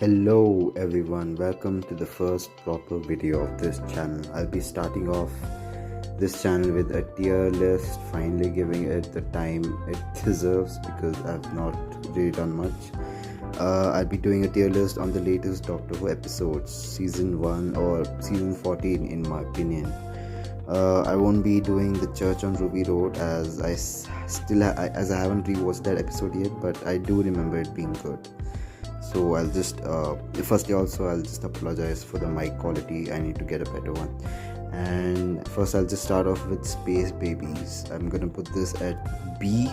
Hello everyone, welcome to the first proper video of this channel. I'll be starting off this channel with a tier list, finally giving it the time it deserves because I've not really done much. I'll be doing a tier list on the latest Doctor Who episodes, season 1 or season 14 in my opinion. I won't be doing the Church on Ruby Road as I haven't rewatched that episode yet, but I do remember it being good. So I'll just firstly also I'll just apologize for the mic quality. I need to get a better one. And first I'll just start off with Space Babies. I'm gonna put this at B.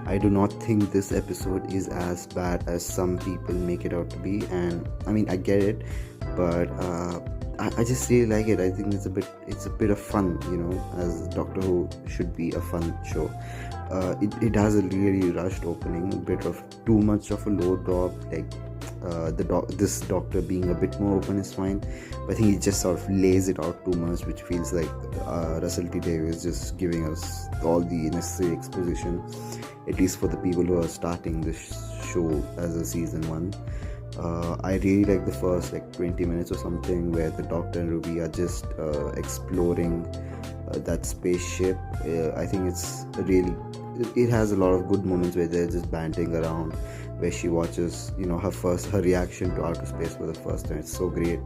I do not think this episode is as bad as some people make it out to be, and I mean I get it, but I just really like it. I think it's a bit of fun, as Doctor Who should be a fun show. It has a really rushed opening, a bit of too much of a low drop, like this doctor being a bit more open is fine, but I think he just sort of lays it out too much, which feels like Russell T Davies just giving us all the necessary exposition, at least for the people who are starting this show as a season 1. I really like the first 20 minutes or something where the Doctor and Ruby are just exploring that spaceship. I think it has a lot of good moments where they're just bantering around, where she watches her reaction to outer space for the first time. It's so great.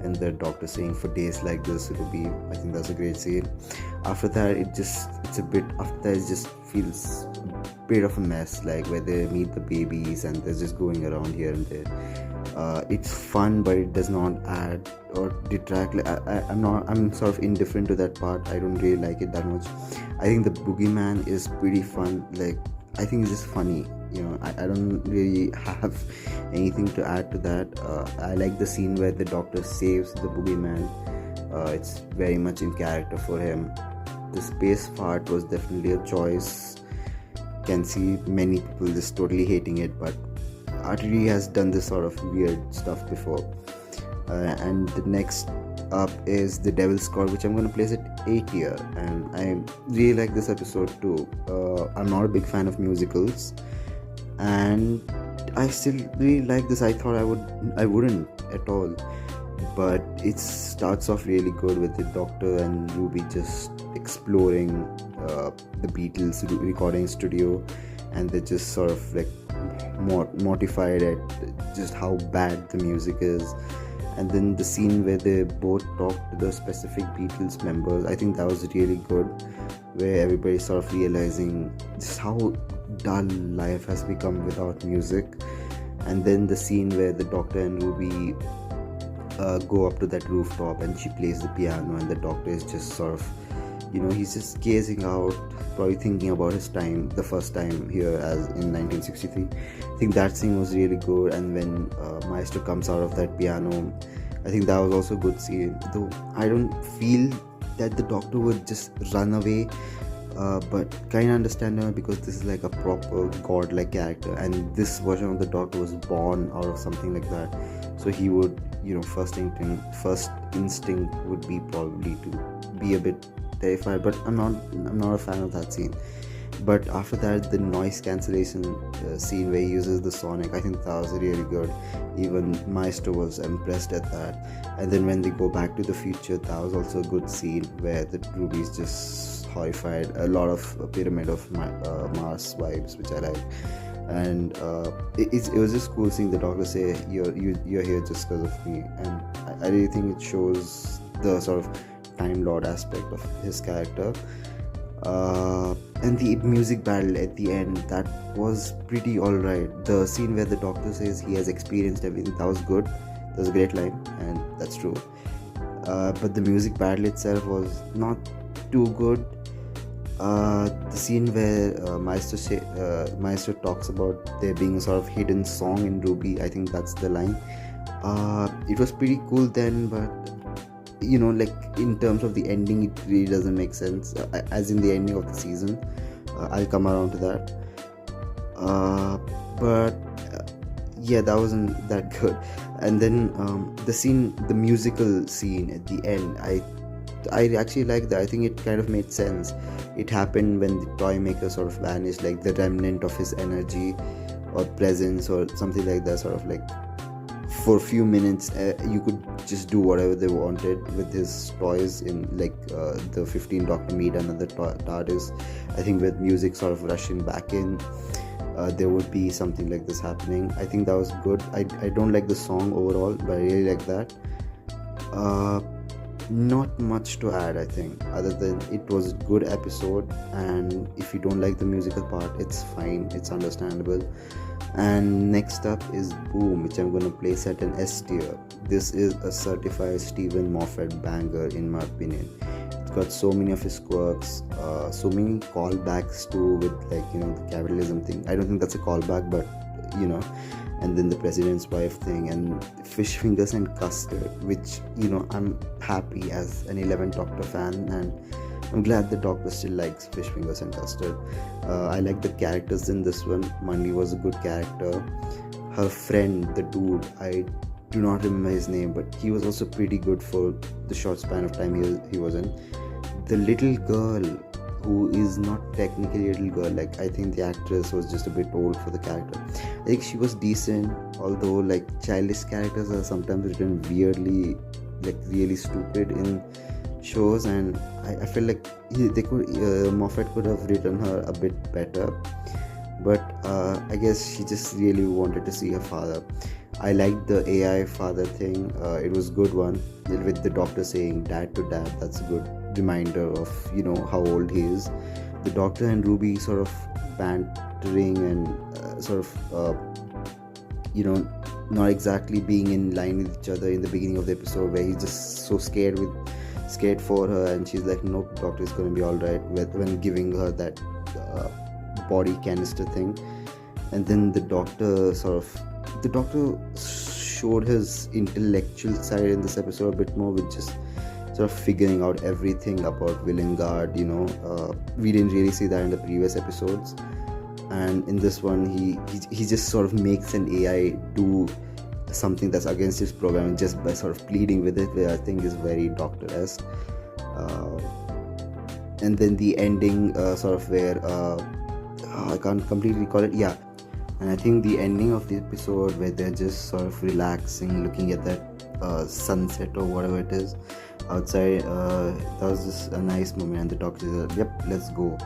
And the Doctor saying, "For days like this Ruby," I think that's a great scene. After that it just feels a bit of a mess, like where they meet the babies and they're just going around here and there. It's fun, but it does not add or detract. I'm sort of indifferent to that part. I don't really like it that much. I think the boogeyman is pretty fun. I think it's just funny. I don't really have anything to add to that. I like the scene where the Doctor saves the boogeyman. It's very much in character for him. The space part was definitely a choice. Can see many people just totally hating it, but RTD has done this sort of weird stuff before. And the next up is The Devil's Court, which I'm going to place at A tier, and I really like this episode too. I'm not a big fan of musicals, and I still really like this. I thought I wouldn't at all, but it starts off really good with the Doctor and Ruby just exploring the Beatles recording studio, and they're just sort of mortified at just how bad the music is. And then the scene where they both talk to the specific Beatles members, I think that was really good, where everybody's sort of realizing just how dull life has become without music. And then the scene where the Doctor and Ruby go up to that rooftop and she plays the piano, and the Doctor is just sort of, he's just gazing out, probably thinking about his time, the first time here as in 1963. I think that scene was really good. And when Maestro comes out of that piano, I think that was also a good scene, though I don't feel that the Doctor would just run away, but kind of understand her, because this is like a proper godlike character, and this version of the Doctor was born out of something like that. So he would, first instinct would be probably to be a bit terrified, but I'm not a fan of that scene. But after that, the noise cancellation scene where he uses the sonic, I think that was really good. Even Maestro was impressed at that. And then when they go back to the future, that was also a good scene where the Ruby's just horrified. A lot of Pyramid of Mars vibes, which I like. And it was just cool seeing the Doctor say, you're here just because of me. And I really think it shows the sort of Time Lord aspect of his character. And the music battle at the end, that was pretty alright. The scene where the Doctor says he has experienced everything, that was good. That was a great line, and that's true. But the music battle itself was not too good. The scene where Maestro talks about there being a sort of hidden song in Ruby, I think that's the line. It was pretty cool then, but in terms of the ending, it really doesn't make sense, as in the ending of the season. I'll come around to that. But yeah, that wasn't that good. And then the musical scene at the end, I actually like that. I think it kind of made sense. It happened when the toy maker sort of vanished, like the remnant of his energy or presence or something like that sort of for a few minutes you could just do whatever they wanted with his toys in like the 15 Doctor meet another Tardis. I think with music sort of rushing back in, there would be something like this happening. I think that was good. I don't like the song overall, but I really like that. Not much to add, I think, other than it was a good episode, and if you don't like the musical part, it's fine, it's understandable. And next up is Boom, which I'm gonna place at an S tier. This is a certified Stephen Moffat banger in my opinion. It's got so many of his quirks, so many callbacks to with like the capitalism thing. I don't think that's a callback, but and then the president's wife thing and fish fingers and custard, which I'm happy as an 11th Doctor fan, and I'm glad the Doctor still likes fish fingers and custard. I like the characters in this one. Mundy was a good character. Her friend, the dude, I do not remember his name, but he was also pretty good for the short span of time he was in. The little girl, who is not technically a little girl, like I think the actress was just a bit old for the character. I think she was decent, although like childish characters are sometimes written weirdly, like really stupid in shows, and I feel like Moffat could have written her a bit better, but I guess she just really wanted to see her father. I liked the AI father thing. It was a good one with the Doctor saying dad to dad. That's a good reminder of how old he is. The Doctor and Ruby sort of bantering and sort of not exactly being in line with each other in the beginning of the episode, where he's just so scared for her, and she's like, nope, Doctor is going to be all right, when giving her that body canister thing. And then the Doctor showed his intellectual side in this episode a bit more, with just sort of figuring out everything about Villengard. We didn't really see that in the previous episodes, and in this one he just sort of makes an AI do something that's against his program just by sort of pleading with it, which I think is very Doctor-esque. And then the ending sort of where I can't completely recall it, and I think the ending of the episode where they're just sort of relaxing, looking at that sunset or whatever it is outside, that was just a nice moment, and the Doctor said, yep, let's go.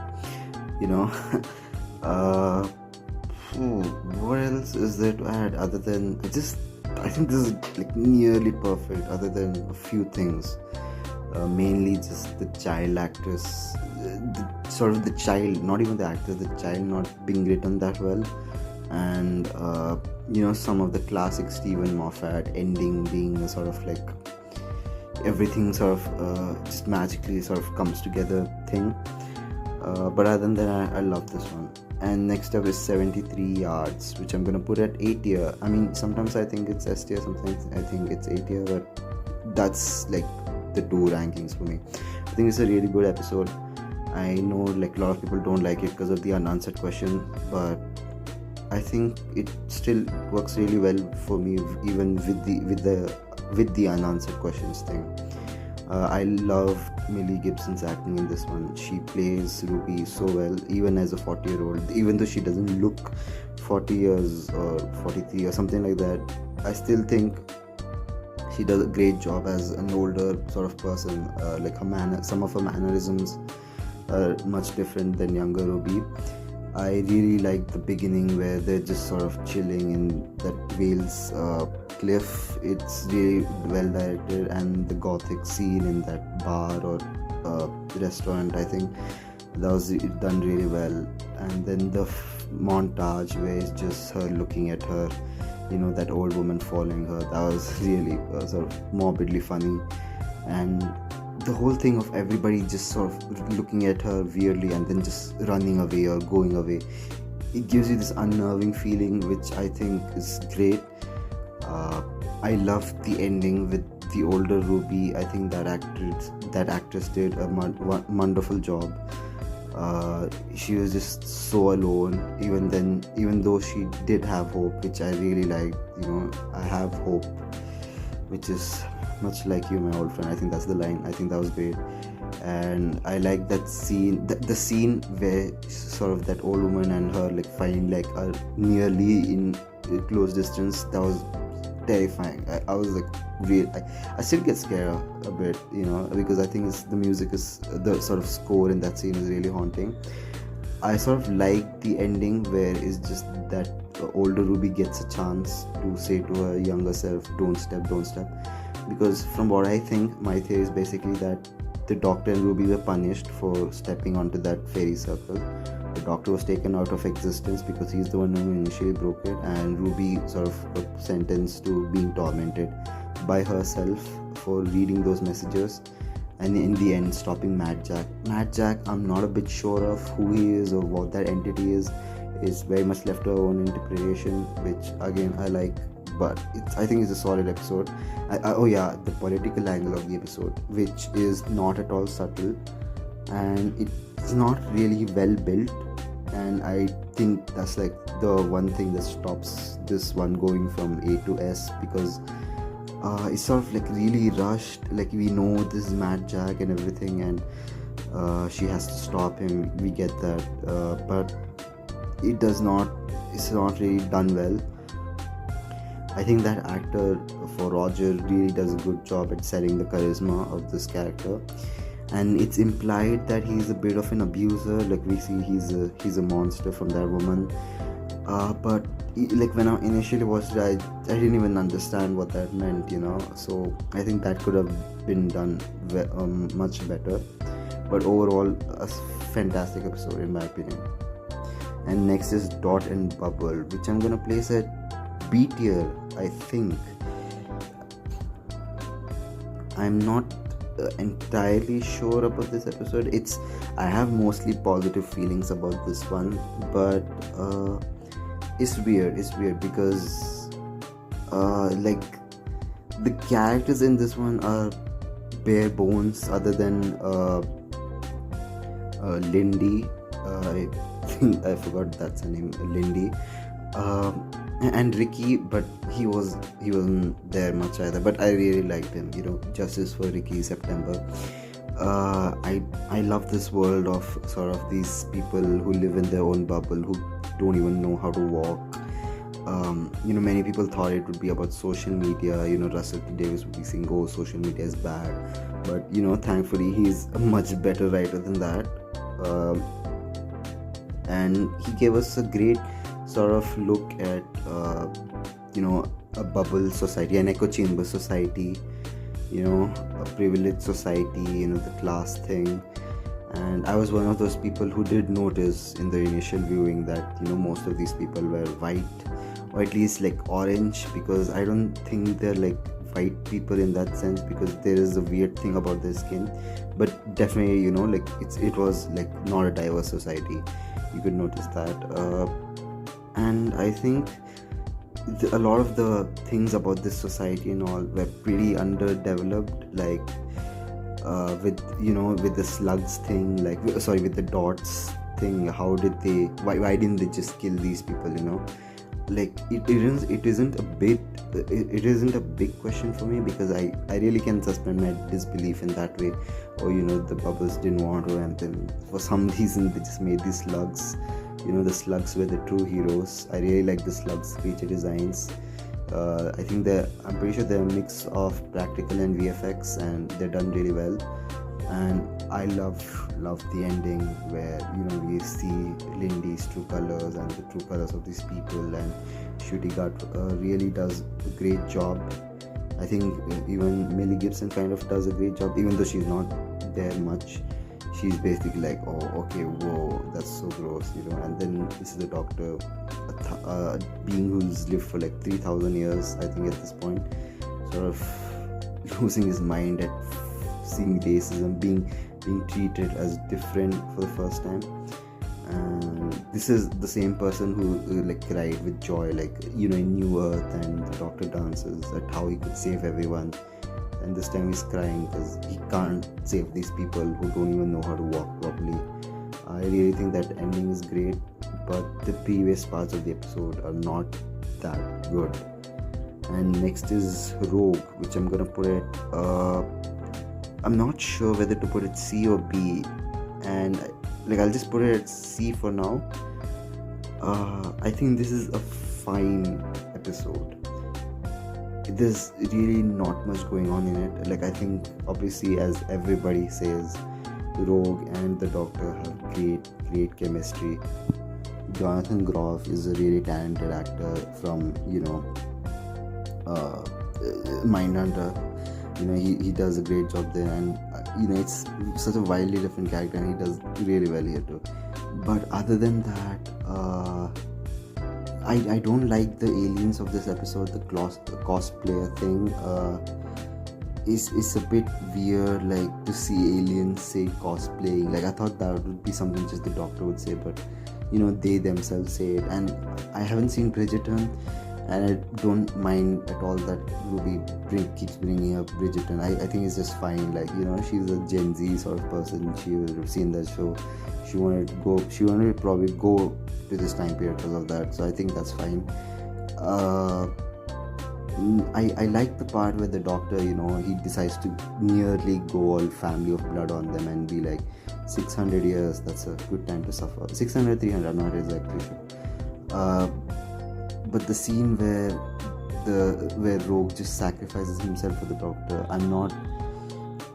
What else is there to add other than I think this is like nearly perfect, other than a few things, mainly just the child actress, the child, not even the actor, the child not being written that well, and some of the classic Stephen Moffat ending being a sort of like everything sort of just magically sort of comes together thing. But other than that, I love this one. And next up is 73 Yards, which I'm gonna put at A tier. I mean, sometimes I think it's S tier, sometimes I think it's A tier, but that's like the two rankings for me. I think it's a really good episode. I know like a lot of people don't like it because of the unanswered question, but I think it still works really well for me, even with the unanswered questions thing. I love Millie Gibson's acting in this one. She plays Ruby so well, even as a 40-year-old. Even though she doesn't look 40 years or 43 or something like that, I still think she does a great job as an older sort of person. Like some of her mannerisms are much different than younger Ruby. I really like the beginning where they're just sort of chilling in that Wales cliff. It's really well directed, and the gothic scene in that bar or restaurant, I think that was done really well. And then the montage where it's just her looking at her, that old woman following her, that was really sort of morbidly funny. And the whole thing of everybody just sort of looking at her weirdly and then just running away or going away, it gives you this unnerving feeling, which I think is great. I loved the ending with the older Ruby. I think that actress did a wonderful job. She was just so alone, even though she did have hope, which I really liked. I have hope, which is much like you, my old friend. I think that's the line. I think that was great. And I like that scene, the scene where sort of that old woman and her like find like are nearly in close distance. That was terrifying. I was like, real. I still get scared a bit, because I think the music is, the sort of score in that scene is really haunting. I sort of like the ending where it's just that older Ruby gets a chance to say to her younger self, don't step, don't step. Because from what I think, my theory is basically that the Doctor and Ruby were punished for stepping onto that fairy circle. The Doctor was taken out of existence because he's the one who initially broke it, and Ruby sort of got sentenced to being tormented by herself for reading those messages, and in the end stopping Mad Jack. Mad Jack, I'm not a bit sure of who he is or what that entity is very much left to our own interpretation, which again I like, but I think it's a solid episode. The political angle of the episode, which is not at all subtle, and it's not really well built, and I think that's like the one thing that stops this one going from A to S, because it's sort of like really rushed. Like, we know this is Mad Jack and everything, and she has to stop him, we get that, but it's not really done well. I think that actor for Roger really does a good job at selling the charisma of this character, and it's implied that he's a bit of an abuser. Like, we see he's a monster from that woman, but like when I initially watched it, I didn't even understand what that meant, so I think that could have been done much better. But overall, a fantastic episode in my opinion. And next is Dot and Bubble, which I'm gonna place at B tier, I think. I'm not entirely sure about this episode. I have mostly positive feelings about this one, but it's weird because like the characters in this one are bare bones, other than Lindy. I think I forgot that's her name, Lindy, and Ricky, but he wasn't there much either. But I really liked him. Justice for Ricky, September. I love this world of sort of these people who live in their own bubble, who don't even know how to walk. Many people thought it would be about social media. Russell T Davies would be saying, oh, social media is bad, but thankfully he's a much better writer than that, and he gave us a great sort of look at a bubble society, an echo chamber society, a privileged society, the class thing. And I was one of those people who did notice in the initial viewing that most of these people were white, or at least like orange, because I don't think they're like white people in that sense, because there is a weird thing about their skin. But definitely it was like not a diverse society, you could notice that. And I think a lot of the things about this society and all were pretty underdeveloped, like with the slugs thing, with the dots thing. Why didn't they just kill these people? Like, it isn't a big question for me, because I really can suspend my disbelief in that way. Or the bubbles didn't want to, and then for some reason they just made these slugs. The slugs were the true heroes. I really like the slugs creature designs. I'm pretty sure they're a mix of practical and VFX, and they're done really well. And I love the ending where we see Lindy's true colors and the true colors of these people, and Ncuti really does a great job. I think even Millie Gibson kind of does a great job, even though she's not there much. She's basically like, oh, okay, whoa, that's so gross, and then this is the Doctor, a being who's lived for like 3,000 years, I think, at this point, sort of losing his mind at seeing racism, being treated as different for the first time. And this is the same person who like cried with joy, like in New Earth, and the Doctor dances at how he could save everyone. And this time he's crying because he can't save these people who don't even know how to walk properly. I really think that ending is great, but the previous parts of the episode are not that good. And next is Rogue, which I'm gonna put it, I'm not sure whether to put it C or B, and I'll just put it at C for now. I think this is a fine episode. there's really not much going on in it. Like, I think obviously, as everybody says, Rogue and the Doctor have great chemistry. Jonathan Groff is a really talented actor from Mindhunter. He does a great job there, and it's such a wildly different character, and he does really well here too. But other than that, I don't like the aliens of this episode. The cosplayer thing is a bit weird, like, to see aliens say cosplaying. Like, I thought that would be something just the Doctor would say, but they themselves say it. And I haven't seen Bridgerton, and I don't mind at all that Ruby keeps bringing up Bridgerton. I think it's just fine. Like, she's a Gen Z sort of person. She would have seen that show. She wanted to probably go to this time period because of that. So I think that's fine. I like the part where the Doctor, he decides to nearly go all family of blood on them and be like, 600 years, that's a good time to suffer. 600, 300, I'm not exactly sure. But the scene where Rogue just sacrifices himself for the Doctor, I'm not,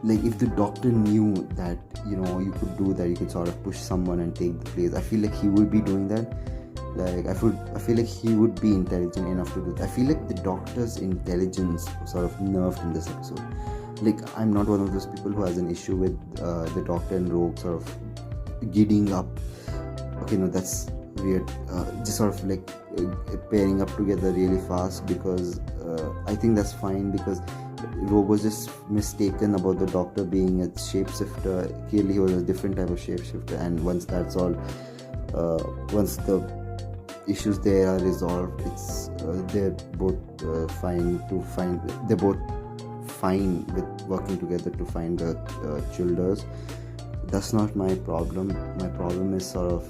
like, if the Doctor knew that, you could do that, you could sort of push someone and take the place, I feel like he would be doing that. Like, I feel like he would be intelligent enough to do that. I feel like the Doctor's intelligence was sort of nerfed in this episode. Like, I'm not one of those people who has an issue with the Doctor and Rogue sort of gidding up. Okay, no, that's weird. Just sort of like pairing up together really fast, because I think that's fine, because Rogue was just mistaken about the Doctor being a shapeshifter. Clearly he was a different type of shapeshifter, and once that's all, once the issues there are resolved, it's they're both fine with working together to find the children. That's not my problem. My problem is sort of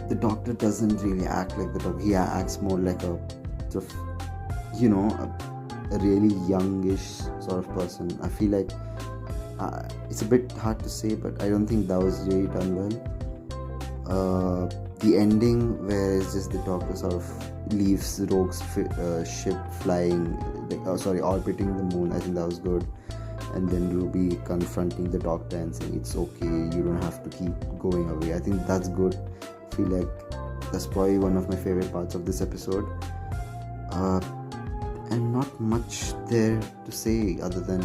the Doctor doesn't really act like the Doctor. He acts more like a sort of, a really youngish sort of person. I feel like it's a bit hard to say, but I don't think that was really done well. The ending where it's just the Doctor sort of leaves Rogue's ship flying, orbiting the moon, I think that was good. And then Ruby confronting the Doctor and saying it's okay, you don't have to keep going away. I think that's good. I feel like that's probably one of my favorite parts of this episode. And not much there to say other than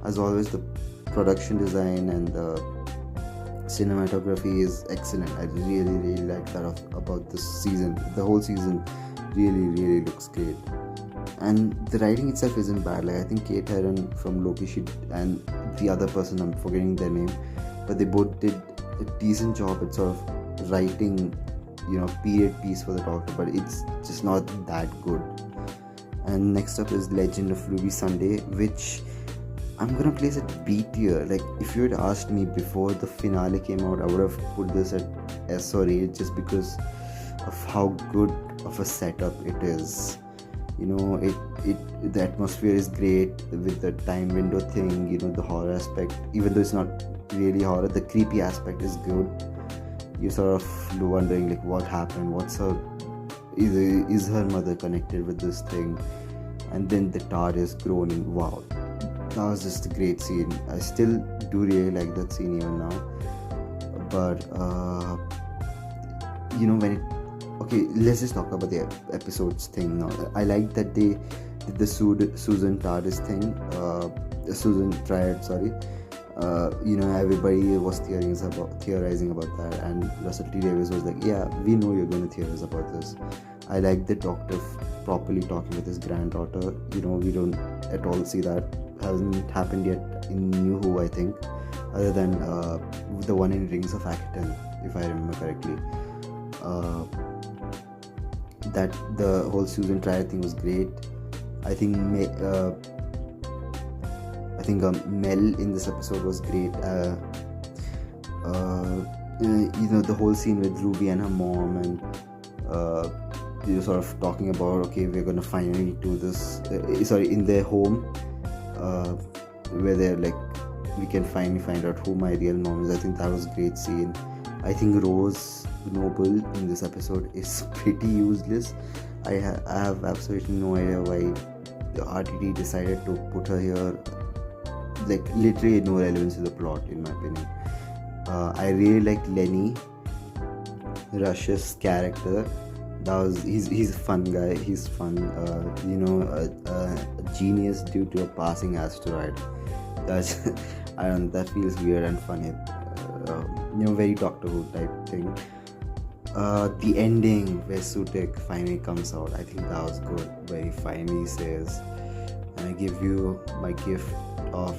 as always, the production design and the cinematography is excellent. I really like that about this season. The whole season really looks great, and the writing itself isn't bad. Like, I think Kate Herron from Loki, and the other person, I'm forgetting their name, but they both did a decent job at sort of writing, period piece for the Doctor, but it's just not that good. And next up is Legend of Ruby Sunday, which I'm gonna place it B tier. Like, if you had asked me before the finale came out, I would have put this at S or A, just because of how good of a setup it is. The atmosphere is great with the time window thing. The horror aspect, even though it's not really horror, the creepy aspect is good. You're sort of wondering, like, what happened? Is her mother connected with this thing? And then the Tardis groaning. Wow. That was just a great scene. I still do really like that scene even now. But let's just talk about the episodes thing now. I like that they did the Susan Tardis thing, Susan Triad, sorry. Everybody was theorizing about that, and Russell T Davies was like, yeah, we know you're going to theorize about this. I like the Doctor properly talking with his granddaughter. We don't at all see that. Hasn't happened yet in New Who, I think, other than the one in Rings of Akiton, if I remember correctly. That the whole Susan Triad thing was great. I think Mel in this episode was great. The whole scene with Ruby and her mom, and sort of talking about, okay, we're gonna finally do this. In their home, where they're like, we can finally find out who my real mom is. I think that was a great scene. I think Rose Noble in this episode is pretty useless. I have absolutely no idea why the RTD decided to put her here. Like literally no relevance to the plot, in my opinion. I really like Lenny Rush's character. He's a fun guy. He's fun. A genius due to a passing asteroid. That's I don't. That feels weird and funny. Very Doctor Who type thing. The ending where Sutekh finally comes out, I think that was good. Where he finally says, "And I give you my gift of."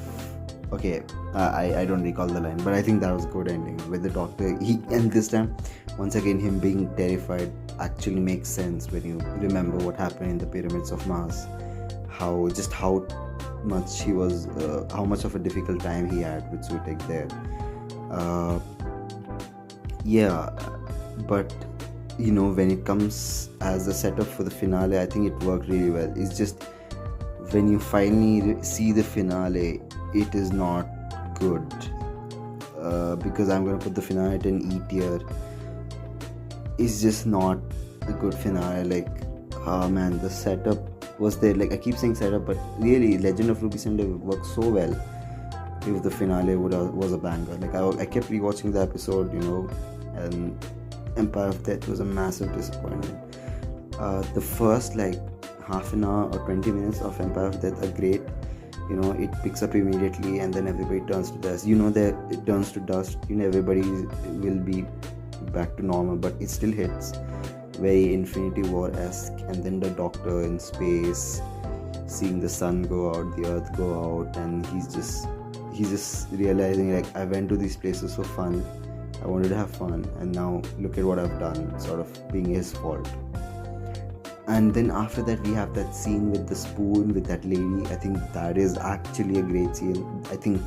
Okay, I don't recall the line, but I think that was good ending with the Doctor. And this time, once again, him being terrified actually makes sense when you remember what happened in the pyramids of Mars. How much he was, how much of a difficult time he had with Sutekh there. Yeah, but when it comes as a setup for the finale, I think it worked really well. It's just when you finally see the finale, it is not good, because I'm gonna put the finale at an E tier. It's just not a good finale. Like, oh man, the setup was there. Like, I keep saying setup, but really Legend of Ruby Sunday worked so well. If the finale was a banger. Like, I kept rewatching the episode, and Empire of Death was a massive disappointment. The first half an hour or 20 minutes of Empire of Death are great. It picks up immediately, and then everybody turns to dust. That it turns to dust. Everybody will be back to normal, but it still hits very Infinity War-esque. And then the Doctor in space, seeing the sun go out, the Earth go out, and he's just realizing, like, I went to these places for fun. I wanted to have fun, and now look at what I've done, sort of being his fault. And then after that, we have that scene with the spoon with that lady. I think that is actually a great scene. I think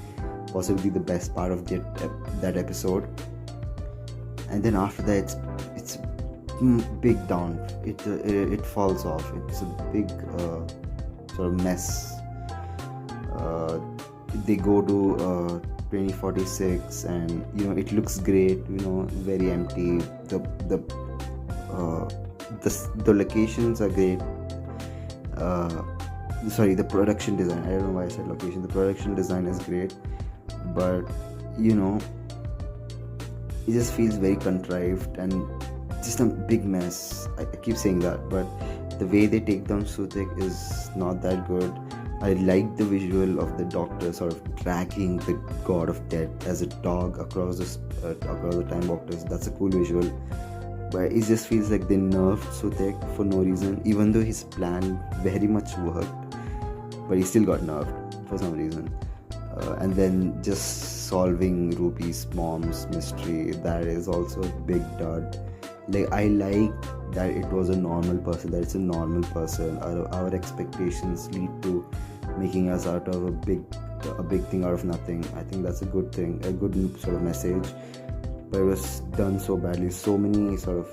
possibly the best part of that episode. And then after that, it's big down. It falls off. It's a big sort of mess. They go to 2046, and it looks great. Very empty. The locations are great. Sorry, the production design. I don't know why I said location. The production design is great, but it just feels very contrived and just a big mess. I keep saying that, but the way they take down Sutekh is not that good. I like the visual of the Doctor sort of dragging the God of Death as a dog across the time boxes. That's a cool visual. But it just feels like they nerfed Sutekh for no reason, even though his plan very much worked, but he still got nerfed for some reason. And then just solving Ruby's mom's mystery, that is also a big dud. Like, I like that it was a normal person, that it's a normal person. Our expectations lead to making us out of a big thing out of nothing. I think that's a good thing, a good sort of message. But it was done so badly. So many sort of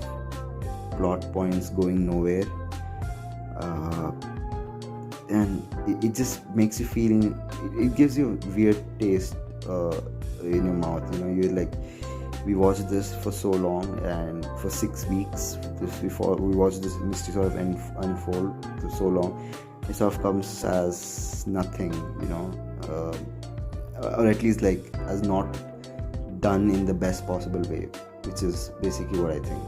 plot points going nowhere, and it just makes you feel. It gives you a weird taste in your mouth. You're like, we watched this for so long, and for 6 weeks before we watched this mystery sort of unfold for so long, it sort of comes as nothing, or at least like as not done in the best possible way, which is basically what I think.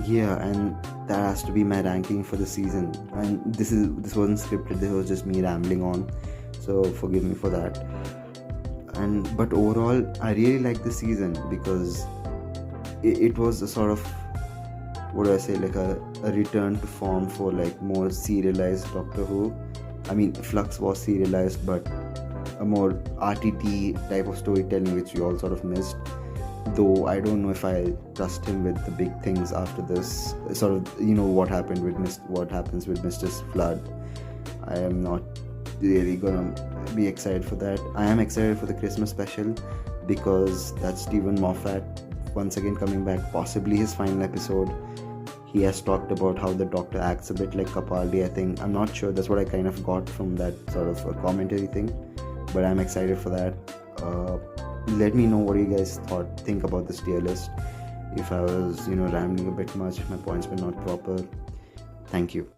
And that has to be my ranking for the season. And this wasn't scripted. This was just me rambling on, so forgive me for that. But overall, I really like the season because it was a sort of, what do I say, like a return to form for like more serialized Doctor Who. I mean, Flux was serialized, but a more RTT type of storytelling, which we all sort of missed. Though I don't know if I trust him with the big things after this. Sort of, what happens with Mr. Flood. I am not really gonna be excited for that. I am excited for the Christmas special because that's Stephen Moffat once again coming back, possibly his final episode. He has talked about how the Doctor acts a bit like Capaldi, I think. I'm not sure. That's what I kind of got from that sort of a commentary thing. But I'm excited for that. Let me know what you guys think about this tier list. if I was rambling a bit much, if my points were not proper. Thank you.